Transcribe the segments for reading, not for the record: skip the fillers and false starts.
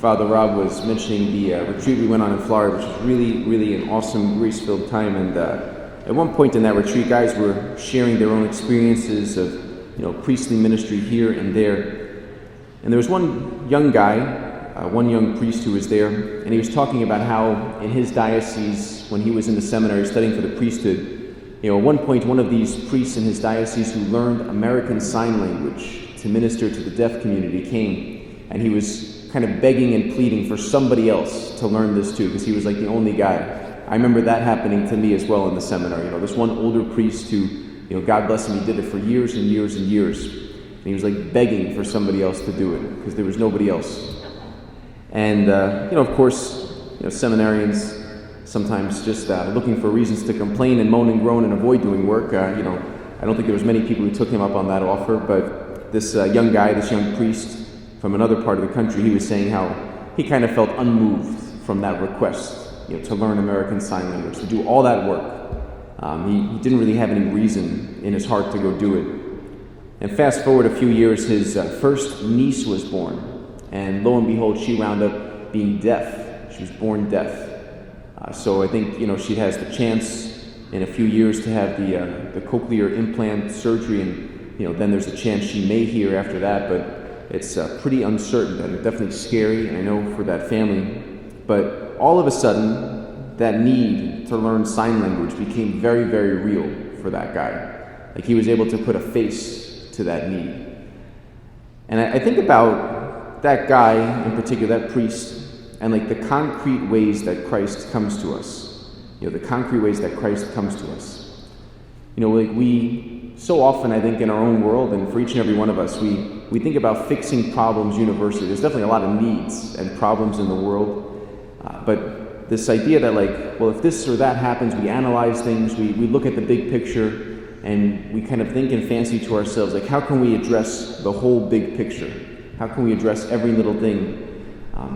Father Rob was mentioning the retreat we went on in Florida, which was really an awesome, grace-filled time. And at one point in that retreat, guys were sharing their own experiences of, priestly ministry here and there. And there was one young guy, one young priest who was there, and he was talking about how in his diocese, when he was in the seminary studying for the priesthood, at one point, one of these priests in his diocese who learned American Sign Language to minister to the deaf community came, and he was kind of begging and pleading for somebody else to learn this too, because he was like the only guy. I remember that happening to me as well in the seminary. This one older priest who, God bless him, he did it for years and years and years. And he was like begging for somebody else to do it, because there was nobody else. And, of course, seminarians sometimes just looking for reasons to complain and moan and groan and avoid doing work. I don't think there was many people who took him up on that offer, but this young guy, this young priest, from another part of the country, he was saying how he kind of felt unmoved from that request, to learn American Sign Language, to do all that work. He didn't really have any reason in his heart to go do it. And fast forward a few years, his first niece was born, and lo and behold, she wound up being deaf. She was born deaf. So I think, she has the chance in a few years to have the cochlear implant surgery, and then there's a chance she may hear after that, but it's pretty uncertain, and definitely scary, and I know for that family. But all of a sudden, that need to learn sign language became very, very real for that guy. Like, he was able to put a face to that need. And I think about that guy in particular, that priest, and like the concrete ways that Christ comes to us. The concrete ways that Christ comes to us. We so often, I think, in our own world, and for each and every one of us, we think about fixing problems universally. There's definitely a lot of needs and problems in the world, but this idea that, if this or that happens, we analyze things, we look at the big picture, and we kind of think and fancy to ourselves, how can we address the whole big picture? How can we address every little thing?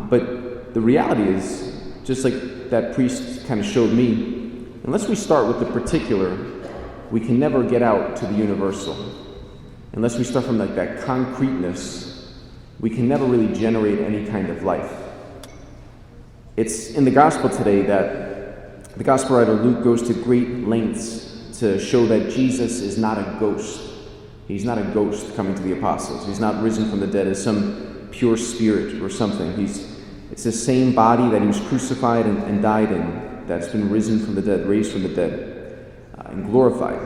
But the reality is, just like that priest kind of showed me, unless we start with the particular, we can never get out to the universal. Unless we start from that concreteness, we can never really generate any kind of life. It's in the gospel today that the gospel writer Luke goes to great lengths to show that Jesus is not a ghost. He's not a ghost coming to the apostles. He's not risen from the dead as some pure spirit or something. It's the same body that he was crucified and died in that's been risen from the dead, raised from the dead. And glorified.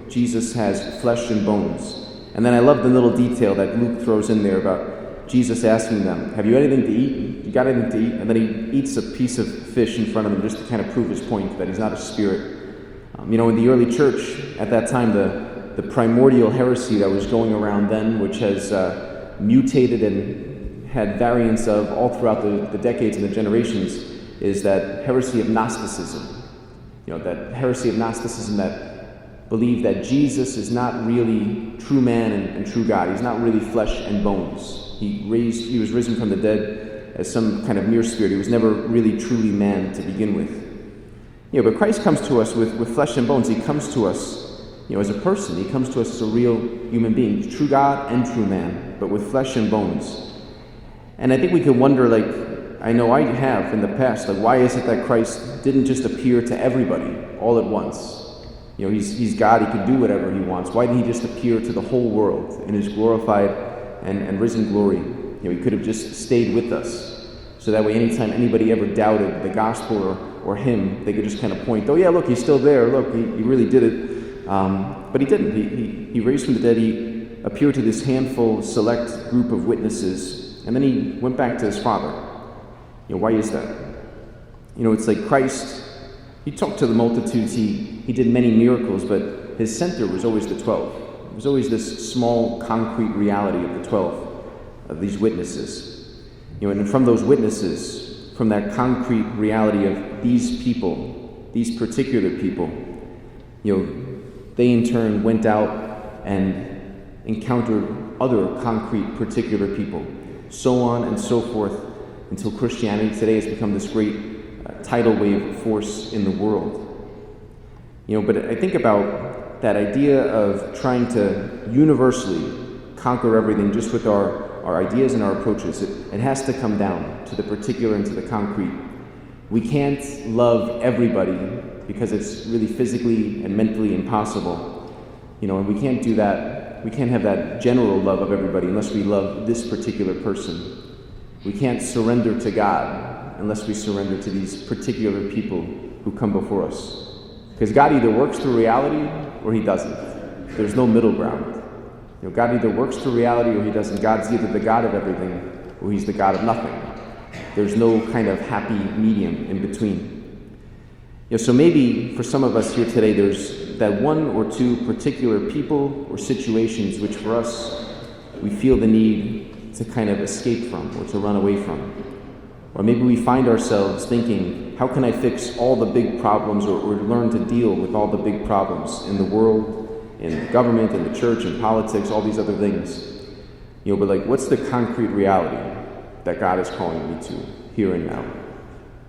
Jesus has flesh and bones. And then I love the little detail that Luke throws in there about Jesus asking them, have you anything to eat? You got anything to eat? And then he eats a piece of fish in front of them just to kind of prove his point that he's not a spirit. In the early church at that time, the primordial heresy that was going around then, which has mutated and had variants of all throughout the decades and the generations, is that heresy of Gnosticism. That heresy of Gnosticism that believed that Jesus is not really true man and true God. He's not really flesh and bones. He was risen from the dead as some kind of mere spirit. He was never really truly man to begin with. But Christ comes to us with flesh and bones. He comes to us, as a person. He comes to us as a real human being, true God and true man, but with flesh and bones. And I think we could wonder, I know I have in the past, why is it that Christ didn't just appear to everybody all at once? He's God, he can do whatever he wants. Why didn't he just appear to the whole world in his glorified and risen glory? He could have just stayed with us. So that way, anytime anybody ever doubted the gospel or him, they could just kind of point, oh yeah, look, he's still there. Look, he really did it. But he didn't. He raised from the dead. He appeared to this handful, select group of witnesses, and then he went back to his Father. Why is that? It's like Christ, he talked to the multitudes, he did many miracles, but his center was always the 12. It was always this small, concrete reality of the 12, of these witnesses. And from those witnesses, from that concrete reality of these people, these particular people, they in turn went out and encountered other concrete, particular people, so on and so forth, until Christianity today has become this great tidal wave force in the world. But I think about that idea of trying to universally conquer everything just with our ideas and our approaches. It has to come down to the particular and to the concrete. We can't love everybody because it's really physically and mentally impossible. And we can't do that. We can't have that general love of everybody unless we love this particular person. We can't surrender to God unless we surrender to these particular people who come before us. Because God either works through reality or he doesn't. There's no middle ground. God either works through reality or he doesn't. God's either the God of everything or he's the God of nothing. There's no kind of happy medium in between. So maybe for some of us here today, there's that one or two particular people or situations which for us, we feel the need to kind of escape from or to run away from. Or maybe we find ourselves thinking, how can I fix all the big problems or learn to deal with all the big problems in the world, in the government, in the church, in politics, all these other things. But what's the concrete reality that God is calling me to here and now?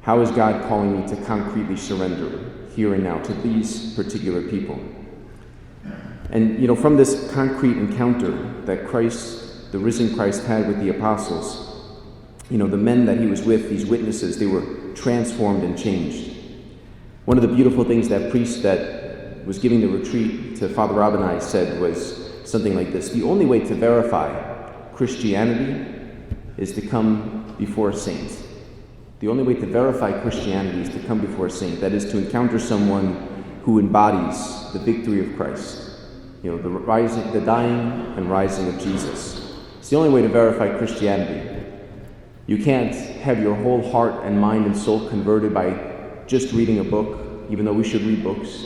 How is God calling me to concretely surrender here and now to these particular people? And, from this concrete encounter that Christ, the risen Christ, had with the apostles, the men that he was with, these witnesses, they were transformed and changed. One of the beautiful things that priest that was giving the retreat to Father Rob and I said was something like this: the only way to verify Christianity is to come before a saint. The only way to verify Christianity is to come before a saint. That is, to encounter someone who embodies the victory of Christ. The dying and rising of Jesus. It's the only way to verify Christianity. You can't have your whole heart and mind and soul converted by just reading a book, even though we should read books.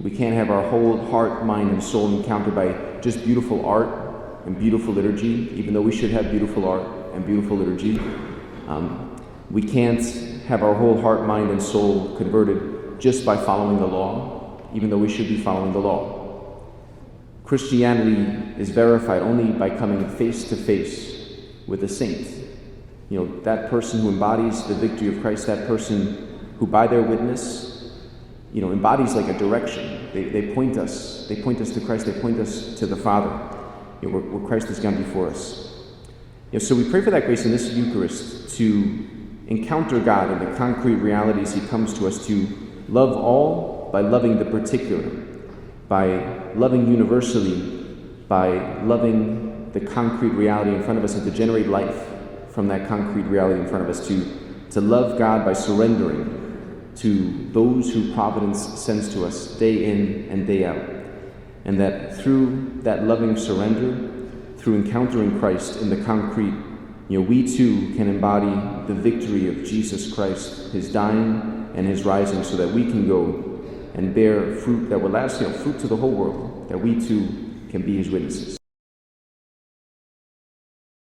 We can't have our whole heart, mind, and soul encountered by just beautiful art and beautiful liturgy, even though we should have beautiful art and beautiful liturgy. We can't have our whole heart, mind, and soul converted just by following the law, even though we should be following the law. Christianity is verified only by coming face to face with a saint. That person who embodies the victory of Christ, that person who by their witness, embodies like a direction. They point us to Christ, they point us to the Father, where Christ has gone before us. So we pray for that grace in this Eucharist to encounter God in the concrete realities he comes to us, to love all by loving the particular, by loving universally, by loving the concrete reality in front of us, and to generate life from that concrete reality in front of us, to love God by surrendering to those who Providence sends to us day in and day out. And that through that loving surrender, through encountering Christ in the concrete, we too can embody the victory of Jesus Christ, his dying and his rising, so that we can go and bear fruit that will last, fruit to the whole world, that we too can be his witnesses.